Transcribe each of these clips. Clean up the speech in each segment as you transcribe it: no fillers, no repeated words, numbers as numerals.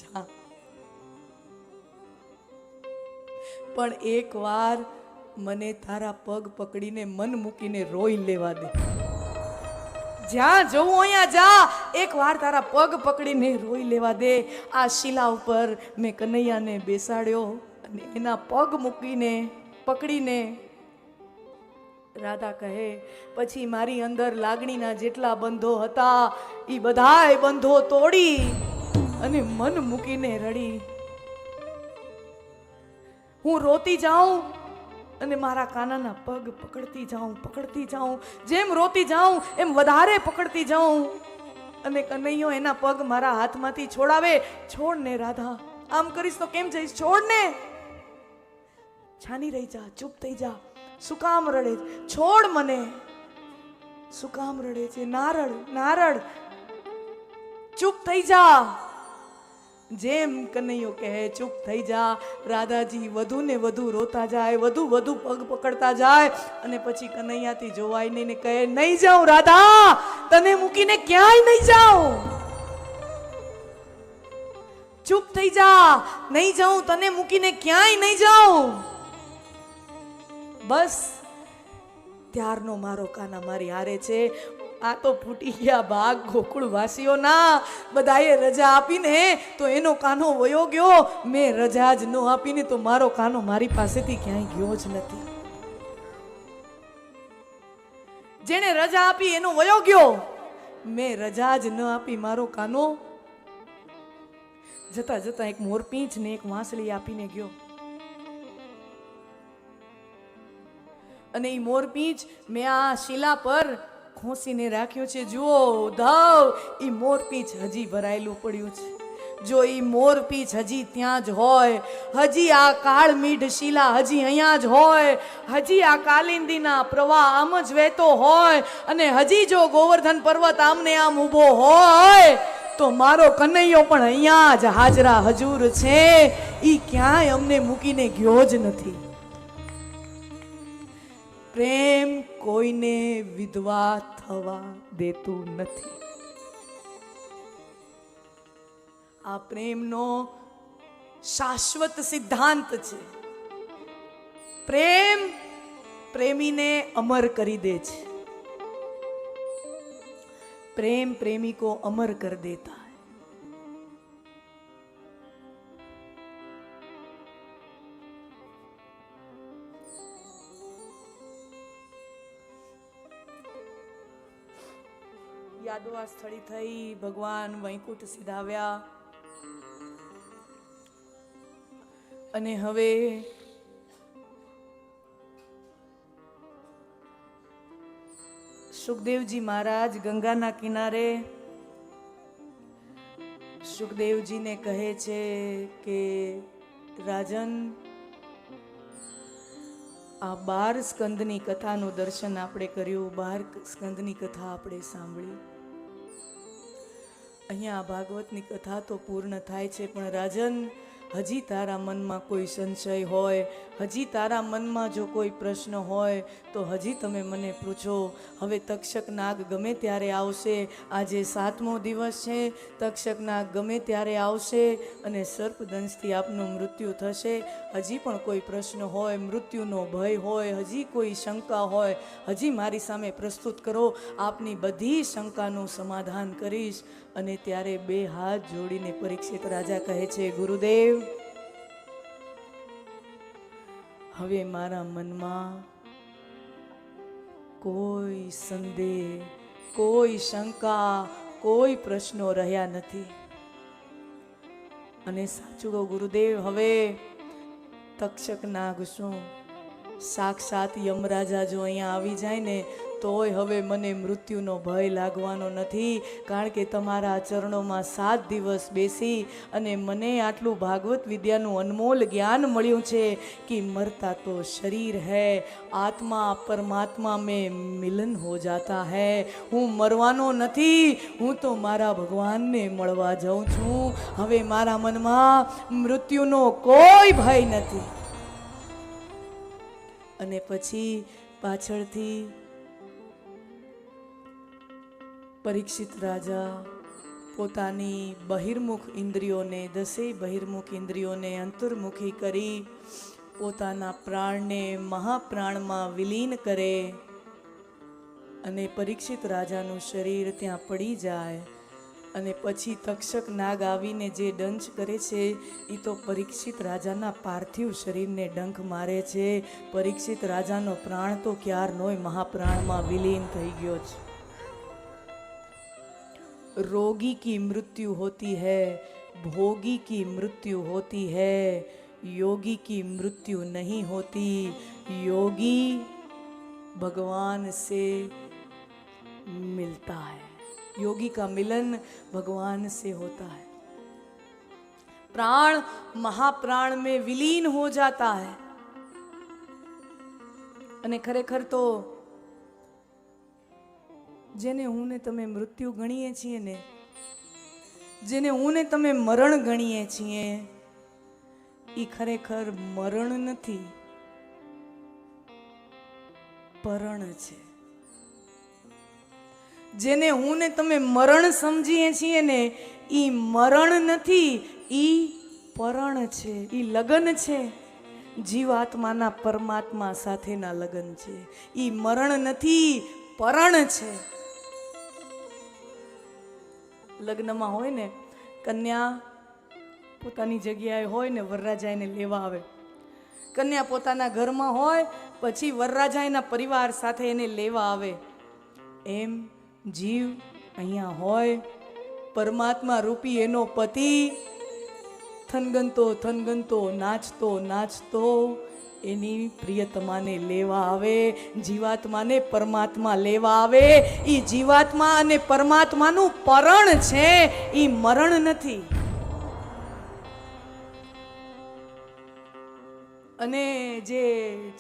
જા, પણ એક વાર મને તારા પગ પકડીને મન મૂકીને રોઈ લેવા દે. જ્યાં જવું અહીંયા જા, એક વાર તારા પગ પકડીને રોઈ લેવા દે. આ શિલા ઉપર મેં કનૈયાને બેસાડ્યો અને એના પગ મૂકીને પકડીને રાધા કહે, પછી મારી અંદર લાગણીના જેટલા બંધો હતા એ બધાય બંધો તોડી અને મન મૂકીને રડી. હું રોતી જાઉં અને મારા કાનાના પગ પકડતી જાઉં. જેમ રોતી જાઉં એમ વધારે પકડતી જાઉં અને કનૈયો એના પગ મારા હાથમાંથી છોડાવે. છોડ ને રાધા, આમ કરીશ તો કેમ જઈશ? છોડ ને, છાની રહી જા, ચૂપ થઈ જા. શું કામ રડે? છોડ મને. શું કામ રડે છે? નારળ, ચૂપ થઈ જા. જેમ કનૈયો કહે ચૂપ થઈ જા, રાધાજી વધુ ને વધુ રોતા જાય, વધુ પગ પકડતા જાય અને પછી કનૈયાથી જોવાય નહીં ને કહે, નહીં જાઉં રાધા, તને મૂકીને ક્યાંય નહીં જાઉં. ચૂપ થઈ જા, નહીં જાઉં, તને મૂકીને ક્યાંય નહીં જાઉં. બસ ત્યારનો મારો કાના મારી હારે છે. આ તો ફૂટી ગયા ભાગ ગોકુળ વાસીઓના. બધાએ રજા આપીને તો એનો કાનો વયો ગયો, મેં રજા જ ન આપીને તો મારો કાનો મારી પાસેથી ક્યાંય ગયો જ નથી. જેને રજા આપી એનો વયો ગયો, મેં રજા જ ન આપી મારો કાનો જતા જતા એક મોરપીંછ ને એક વાંસળી આપીને ગયો. અને એ મોરપીંછ મેં આ શિલા પર ખોસીને રાખ્યો છે. જુઓ ઉદ્ધવ, એ મોરપીંછ હજી ભરાયેલું પડ્યું છે. જો એ મોરપીંછ હજી ત્યાં જ હોય, હજી આ કાળમીઢ શિલા હજી અહીંયા જ હોય, હજી આ કાલિંદીના પ્રવાહ આમ જ વહેતો હોય અને હજી જો ગોવર્ધન પર્વત આમને આમ ઊભો હોય તો મારો કનૈયો પણ અહીંયા જ હાજરા હજુર છે. એ ક્યાંય અમને મૂકીને ગયો જ નથી. પ્રેમ કોઈને વિધવા થવા દેતું નથી. આ પ્રેમનો શાશ્વત સિદ્ધાંત છે. પ્રેમ પ્રેમીને અમર કરી દે છે. प्रेम प्रेमी को अमर कर देता है. યાદો આ સ્થળી થઈ. ભગવાન વૈકુંઠ સિધાવ્યા અને હવે સુખદેવજી મહારાજ ગંગાના કિનારે સુખદેવજીને કહે છે કે રાજન, આ 12 સ્કંદની કથાનું દર્શન આપણે કર્યું, 12 સ્કંદની કથા આપણે સાંભળી. અહીંયા ભાગવતની કથા તો પૂર્ણ થાય છે, પણ રાજન, હજી તારા મનમાં કોઈ સંશય હોય, હજી તારા મનમાં જો કોઈ પ્રશ્ન હોય તો હજી તમે મને પૂછો. હવે તક્ષક નાગ ગમે ત્યારે આવશે. આજે 7મો દિવસ છે. તક્ષક નાગ ગમે ત્યારે આવશે અને સર્પદંશથી આપનું મૃત્યુ થશે. હજી પણ કોઈ પ્રશ્ન હોય, મૃત્યુનો ભય હોય, હજી કોઈ શંકા હોય, હજી મારી સામે પ્રસ્તુત કરો. આપની બધી શંકાનું સમાધાન કરીશ. અને ત્યારે 2 હાથ જોડીને પરીક્ષિત રાજા કહે છે, ગુરુદેવ, હવે મારા મનમાં કોઈ સંદેહ, કોઈ શંકા, કોઈ પ્રશ્નો રહ્યા નથી. અને સાચું કહું ગુરુદેવ, હવે તક્ષક નાગ શું, સાક્ષાત યમરાજા જો અહીંયા આવી જાય ને તોય હવે મને મૃત્યુનો ભય લાગવાનો નથી. કારણ કે તમારા ચરણોમાં 7 દિવસ બેસી અને મને આટલું ભાગવત વિદ્યાનું અનમોલ જ્ઞાન મળ્યું છે કે મરતા તો શરીર है, આત્મા પરમાત્મા में मिलन हो जाता है. હું મરવાનો નથી, હું તો મારા ભગવાનને મળવા જાઉં છું. હવે મારા મનમાં મૃત્યુનો કોઈ ભય નથી. અને પછી પાછળથી પરીક્ષિત રાજા પોતાની બહિર્મુખ ઇન્દ્રિયોને, દસેય બહિર્મુખ ઇન્દ્રિયોને અંતર્મુખી કરી પોતાના પ્રાણને મહાપ્રાણમાં વિલીન કરે અને પરીક્ષિત રાજાનું શરીર ત્યાં પડી જાય. અને પછી તક્ષક નાગ આવીને જે દંશ કરે છે એ તો પરીક્ષિત રાજાના પાર્થિવ શરીરને ડંખ મારે છે. પરીક્ષિત રાજાનો પ્રાણ તો ક્યારનોય મહાપ્રાણમાં વિલીન થઈ ગયો છે. रोगी की मृत्यु होती है, भोगी की मृत्यु होती है, योगी की मृत्यु नहीं होती. योगी भगवान से मिलता है, योगी का मिलन भगवान से होता है. प्राण महाप्राण में विलीन हो जाता है. અને ખરેખર તો જેને હું ને તમે મૃત્યુ ગણીએ છીએ ને, જેને હું ને તમે મરણ ગણીએ છીએ, એ ખરેખર મરણ નથી, પરણ છે. જેને હું ને તમે મરણ સમજીએ છીએ ને, એ મરણ નથી, એ પરણ છે, એ લગન છે. જીવાત્માના પરમાત્મા સાથેના લગન છે. એ મરણ નથી, પરણ છે. લગ્નમાં હોય ને, કન્યા પોતાની જગ્યાએ હોય ને વરરાજા એને લેવા આવે. કન્યા પોતાના ઘરમાં હોય પછી વરરાજા એના પરિવાર સાથે એને લેવા આવે. એમ જીવ અહીંયા હોય, પરમાત્મા રૂપી એનો પતિ થનગનતો થનગનતો નાચતો નાચતો એની પ્રિયતમાને લેવા આવે. જીવાત્માને પરમાત્મા લેવા આવે. એ જીવાત્મા અને પરમાત્માનું પરણ છે, એ મરણ નથી. અને જે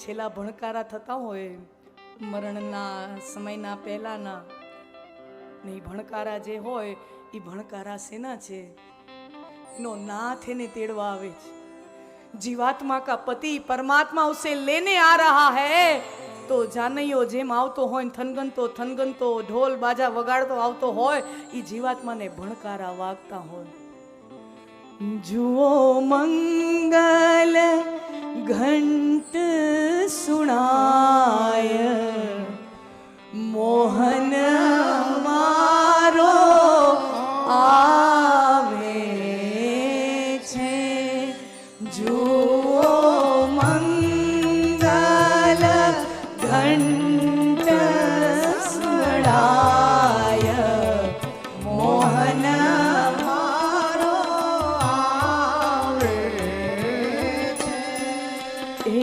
છેલ્લા ભણકારા થતા હોય મરણના સમયના પહેલાના, ને એ ભણકારા જે હોય એ ભણકારા શેના છે? એનો नाथ એને તેડવા આવે છે. जीवात्मा का पति परमात्मा उसे लेने आ रहा है, तो जानइयो जेम आवतो होय थनगनतो ढोल बाजा वगाड़तो आवतो होय, ई जीवात्मा ने भणकारा वागता होय. जुओ मंगल घंट सुनाय, मोहन मारो आवे छे. जुओ मंगल घंट सुनाय, मोहन मारो आवे छे.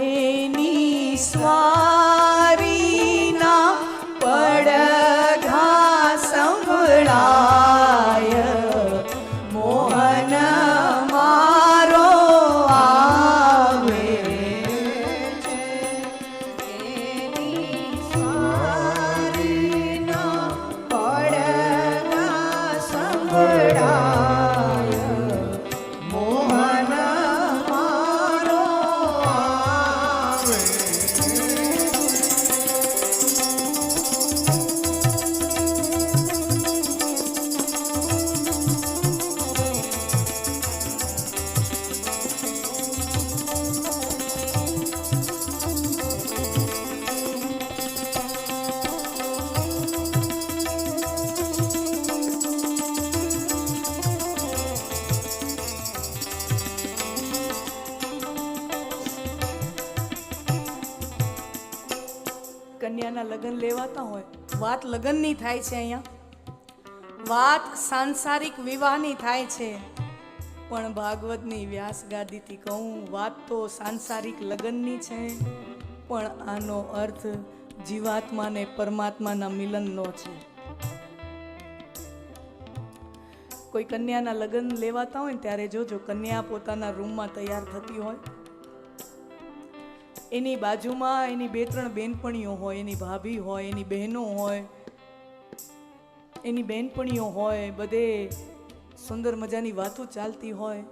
एनी स्वारी ना પડઘા સંભળાય, મોહન મારો આવે છે. એની સ્વારીના પડઘા સંભળાય, મોહન મારો આવે. કન્યાના લગ્ન લેવાતા હોય, વાત લગ્નની થાય છે. અહીંયા વાત સાંસારિક વિવાહની થાય છે, પણ ભાગવતની વ્યાસ ગાદીથી કહું, વાત તો સાંસારિક લગ્નની છે, પણ આનો અર્થ જીવાત્મા ને પરમાત્માના મિલનનો છે. કોઈ કન્યાના લગ્ન લેવાતા હોય ને ત્યારે જોજો, કન્યા પોતાના રૂમમાં તૈયાર થતી હોય, એની બાજુમાં એની 2-3 બેનપણીઓ હોય, એની ભાભી હોય, એની બહેનો હોય, એની બેનપણીઓ હોય, બધે સુંદર મજાની વાતો ચાલતી હોય.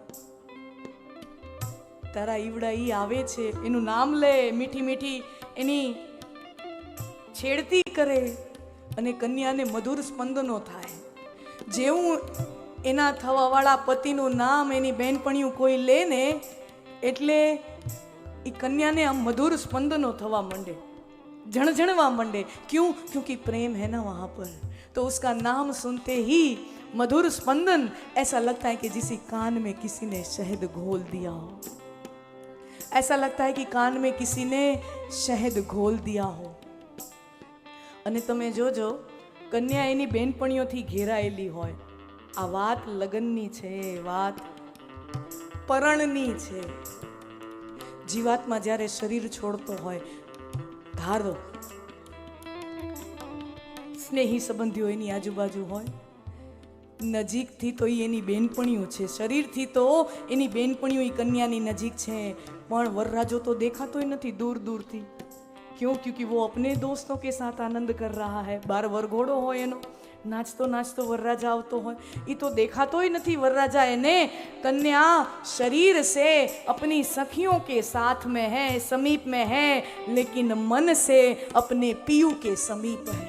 તારા ઈવડા ઈ આવે છે, એનું નામ લે, મીઠી મીઠી એની છેડતી કરે, અને કન્યાને મધુર સ્પંદનો થાય. જેવું એના થવાવાળા પતિનું નામ એની બહેનપણીયું કોઈ લે ને એટલે એ કન્યાને આમ મધુર સ્પંદનો થવા માંડે, झणझणवा मंडे। क्यों? क्योंकि प्रेम है ना वहाँ पर, तो उसका नाम सुनते ही मधुर स्पंदन, ऐसा लगता है कि जिसी कान में किसी ने शहद घोल दिया हो, ऐसा लगता है कि कान में किसी ने शहद घोल दिया हो। અને તમે જોજો કન્યા એની બેનપણીઓથી ઘેરાયેલી હોય, આ વાત લગ્નની છે, વાત પરણની છે। જીવાત્મા જ્યારે શરીર છોડતો હોય, ધારો સ્નેહી સંબંધીઓ એની આજુબાજુ હોય, નજીકથી તો એની બેનપણીઓ છે, શરીરથી તો એની બેનપણીઓ એ કન્યાની નજીક છે, પણ વરરાજો તો દેખાતોય નથી दूर दूर थी। क्यों? क्योंकि वो अपने दोस्तों के साथ आनंद कर रहा है। बार वरघोड़ो हो एनो, नाचतो नाचतो वरराजा आवतो हो, ये तो देखातोय नहीं वरराजा एने। कन्या शरीर से अपनी सखियों के साथ में है, समीप में है, लेकिन मन से अपने पियू के समीप है।